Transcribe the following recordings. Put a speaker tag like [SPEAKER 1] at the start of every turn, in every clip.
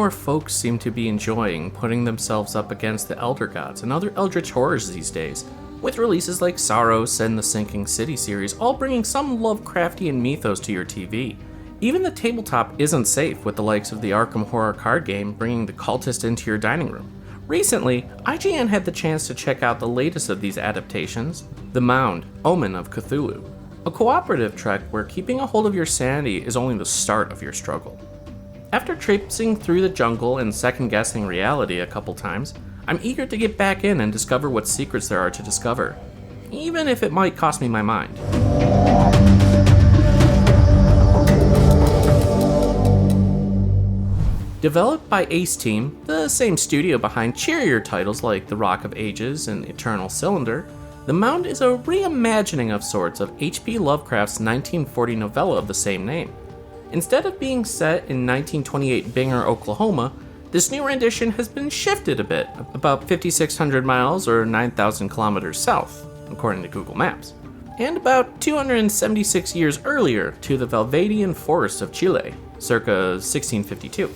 [SPEAKER 1] more folks seem to be enjoying putting themselves up against the Elder Gods and other eldritch horrors these days, with releases like Saros and the Sinking City series all bringing some Lovecraftian mythos to your TV. Even the tabletop isn't safe, with the likes of the Arkham Horror card game bringing the cultist into your dining room. Recently, IGN had the chance to check out the latest of these adaptations, the Mound, Omen of Cthulhu, a cooperative trek where keeping a hold of your sanity is only the start of your struggle. After traipsing through the jungle and second-guessing reality a couple times, I'm eager to get back in and discover what secrets there are to discover, even if it might cost me my mind. Developed by Ace Team, the same studio behind cheerier titles like The Rock of Ages and Eternal Cylinder, The Mound is a reimagining of sorts of H.P. Lovecraft's 1940 novella of the same name. Instead of being set in 1928 Binger, Oklahoma, this new rendition has been shifted a bit, about 5,600 miles or 9,000 kilometers south, according to Google Maps, and about 276 years earlier to the Valvadian forests of Chile, circa 1652.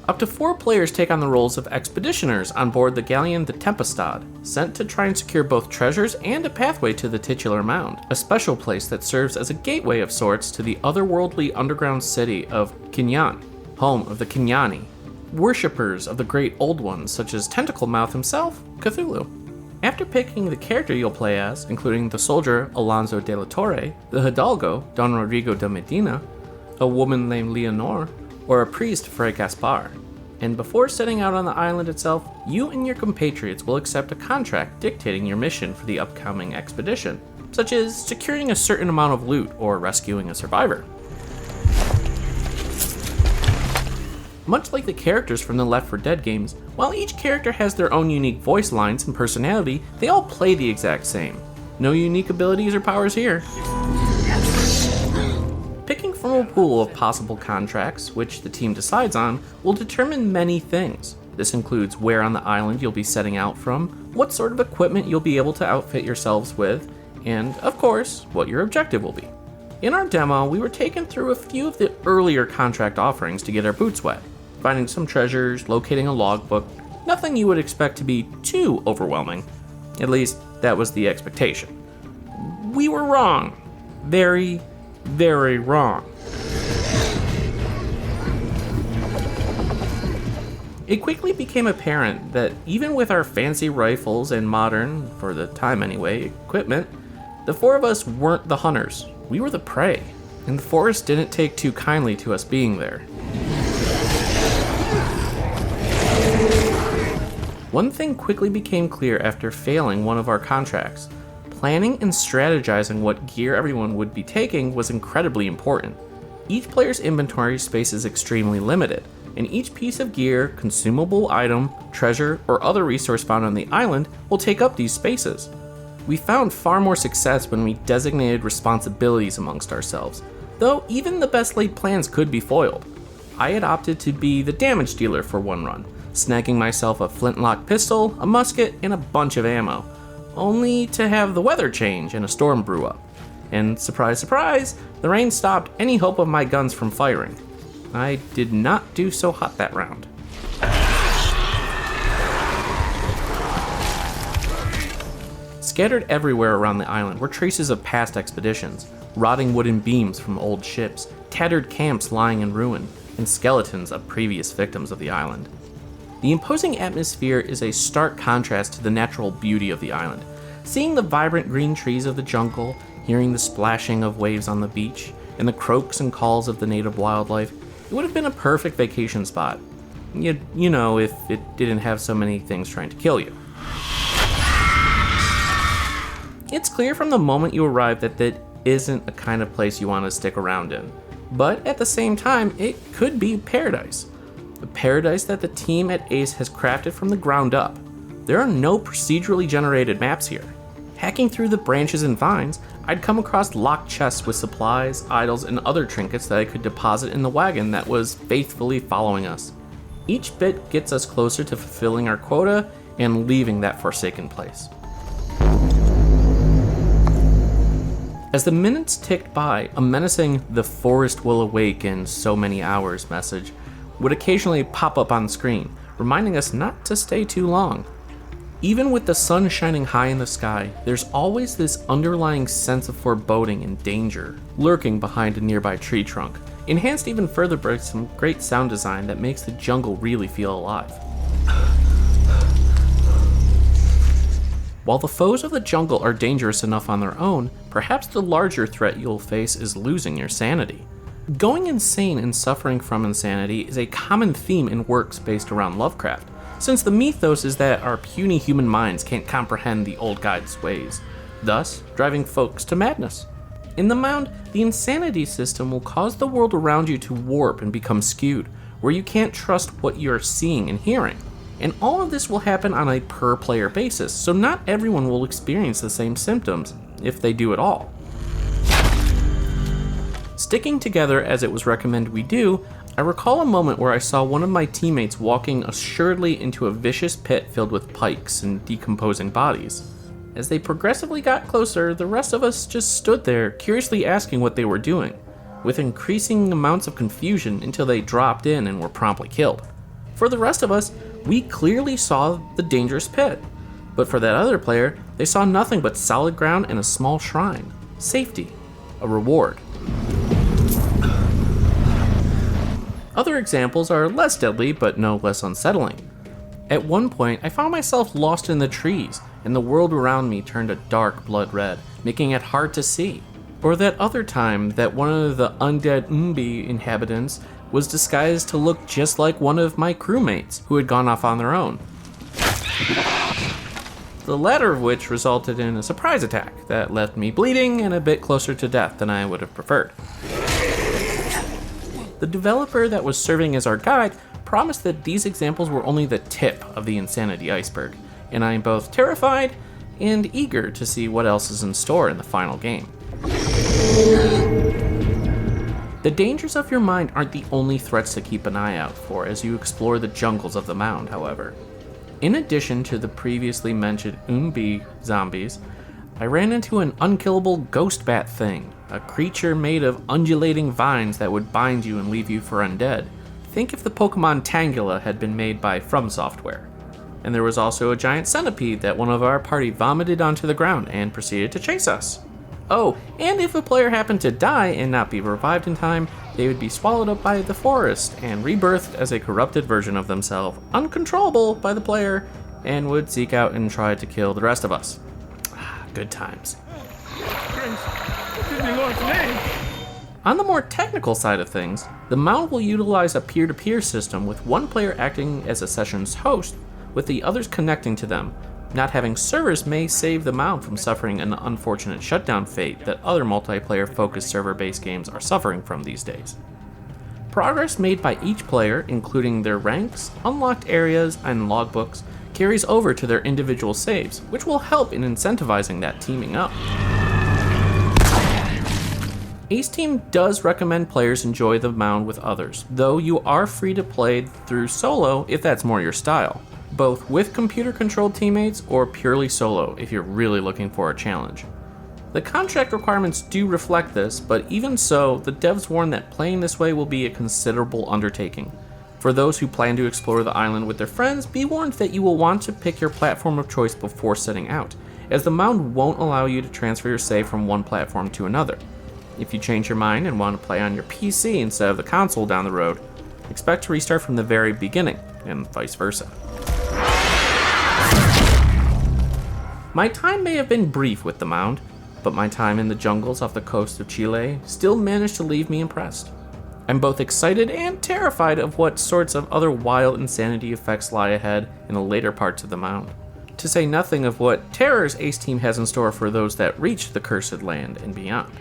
[SPEAKER 1] Up to 4 players take on the roles of expeditioners on board the galleon the Tempestad, sent to try and secure both treasures and a pathway to the titular mound, a special place that serves as a gateway of sorts to the otherworldly underground city of Kinyan, home of the Kinyani, worshippers of the great old ones such as Tentacle Mouth himself, Cthulhu. After picking the character you'll play as, including the soldier Alonso de la Torre, the hidalgo Don Rodrigo de Medina, a woman named Leonor, or a priest Fray Gaspar, and before setting out on the island itself, you and your compatriots will accept a contract dictating your mission for the upcoming expedition, such as securing a certain amount of loot or rescuing a survivor. Much like the characters from the Left 4 Dead games, while each character has their own unique voice lines and personality, they all play the exact same. No unique abilities or powers here. Picking from a pool of possible contracts, which the team decides on, will determine many things. This includes where on the island you'll be setting out from, what sort of equipment you'll be able to outfit yourselves with, and, of course, what your objective will be. In our demo, we were taken through a few of the earlier contract offerings to get our boots wet, finding some treasures, locating a logbook, nothing you would expect to be too overwhelming. At least, that was the expectation. We were wrong. Very wrong. It quickly became apparent that even with our fancy rifles and modern, for the time anyway, equipment, the 4 of us weren't the hunters. We were the prey, and the forest didn't take too kindly to us being there. One thing quickly became clear after failing one of our contracts. Planning and strategizing what gear everyone would be taking was incredibly important. Each player's inventory space is extremely limited, and each piece of gear, consumable item, treasure, or other resource found on the island will take up these spaces. We found far more success when we designated responsibilities amongst ourselves, though even the best laid plans could be foiled. I had opted to be the damage dealer for one run, snagging myself a flintlock pistol, a musket, and a bunch of ammo, only to have the weather change and a storm brew up. And surprise, surprise, the rain stopped any hope of my guns from firing. I did not do so hot that round. Scattered everywhere around the island were traces of past expeditions, rotting wooden beams from old ships, tattered camps lying in ruin, and skeletons of previous victims of the island. The imposing atmosphere is a stark contrast to the natural beauty of the island. Seeing the vibrant green trees of the jungle, hearing the splashing of waves on the beach, and the croaks and calls of the native wildlife, it would have been a perfect vacation spot. You know, if it didn't have so many things trying to kill you. It's clear from the moment you arrive that that isn't the kind of place you want to stick around in. But at the same time, it could be paradise. A paradise that the team at Ace has crafted from the ground up. There are no procedurally generated maps here. Hacking through the branches and vines, I'd come across locked chests with supplies, idols, and other trinkets that I could deposit in the wagon that was faithfully following us. Each bit gets us closer to fulfilling our quota and leaving that forsaken place. As the minutes ticked by, a menacing "the forest will awake in so many hours" message would occasionally pop up on screen, reminding us not to stay too long. Even with the sun shining high in the sky, there's always this underlying sense of foreboding and danger lurking behind a nearby tree trunk, enhanced even further by some great sound design that makes the jungle really feel alive. While the foes of the jungle are dangerous enough on their own, perhaps the larger threat you'll face is losing your sanity. Going insane and suffering from insanity is a common theme in works based around Lovecraft, since the mythos is that our puny human minds can't comprehend the old guide's ways, thus driving folks to madness. In the Mound, the insanity system will cause the world around you to warp and become skewed, where you can't trust what you're seeing and hearing. And all of this will happen on a per-player basis, so not everyone will experience the same symptoms, if they do at all. Sticking together as it was recommended we do, I recall a moment where I saw one of my teammates walking assuredly into a vicious pit filled with pikes and decomposing bodies. As they progressively got closer, the rest of us just stood there, curiously asking what they were doing, with increasing amounts of confusion until they dropped in and were promptly killed. For the rest of us, we clearly saw the dangerous pit, but for that other player, they saw nothing but solid ground and a small shrine. Safety. A reward. Other examples are less deadly, but no less unsettling. At one point, I found myself lost in the trees, and the world around me turned a dark blood red, making it hard to see. Or that other time that one of the undead Umbi inhabitants was disguised to look just like one of my crewmates who had gone off on their own. The latter of which resulted in a surprise attack that left me bleeding and a bit closer to death than I would have preferred. The developer that was serving as our guide promised that these examples were only the tip of the insanity iceberg, and I am both terrified and eager to see what else is in store in the final game. The dangers of your mind aren't the only threats to keep an eye out for as you explore the jungles of the Mound, however. In addition to the previously mentioned Umbi zombies, I ran into an unkillable ghost bat thing, a creature made of undulating vines that would bind you and leave you for undead. Think if the Pokemon Tangela had been made by From Software. And there was also a giant centipede that one of our party vomited onto the ground and proceeded to chase us. Oh, and if a player happened to die and not be revived in time, they would be swallowed up by the forest and rebirthed as a corrupted version of themselves, uncontrollable by the player, and would seek out and try to kill the rest of us. Good times. On the more technical side of things, the Mound will utilize a peer-to-peer system with one player acting as a session's host, with the others connecting to them. Not having servers may save the Mound from suffering an unfortunate shutdown fate that other multiplayer-focused server-based games are suffering from these days. Progress made by each player, including their ranks, unlocked areas, and logbooks, carries over to their individual saves, which will help in incentivizing that teaming up. Ace Team does recommend players enjoy the Mound with others, though you are free to play through solo if that's more your style, both with computer-controlled teammates or purely solo if you're really looking for a challenge. The contract requirements do reflect this, but even so, the devs warn that playing this way will be a considerable undertaking. For those who plan to explore the island with their friends, be warned that you will want to pick your platform of choice before setting out, as the Mound won't allow you to transfer your save from one platform to another. If you change your mind and want to play on your PC instead of the console down the road, expect to restart from the very beginning, and vice versa. My time may have been brief with the Mound, but my time in the jungles off the coast of Chile still managed to leave me impressed. I'm both excited and terrified of what sorts of other wild insanity effects lie ahead in the later parts of the Mound, to say nothing of what terrors Ace Team has in store for those that reach the Cursed Land and beyond.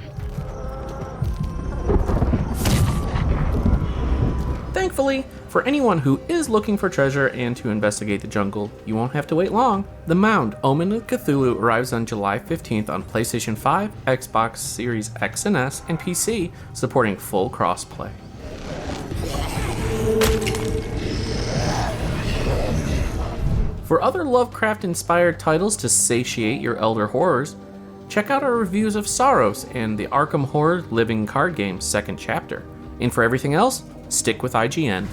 [SPEAKER 1] Thankfully, for anyone who is looking for treasure and to investigate the jungle, you won't have to wait long. The Mound, Omen of Cthulhu arrives on July 15th on PlayStation 5, Xbox Series X and S, and PC, supporting full crossplay. For other Lovecraft-inspired titles to satiate your elder horrors, check out our reviews of Sorrows and the Arkham Horror Living Card Game's second chapter. And for everything else, stick with IGN.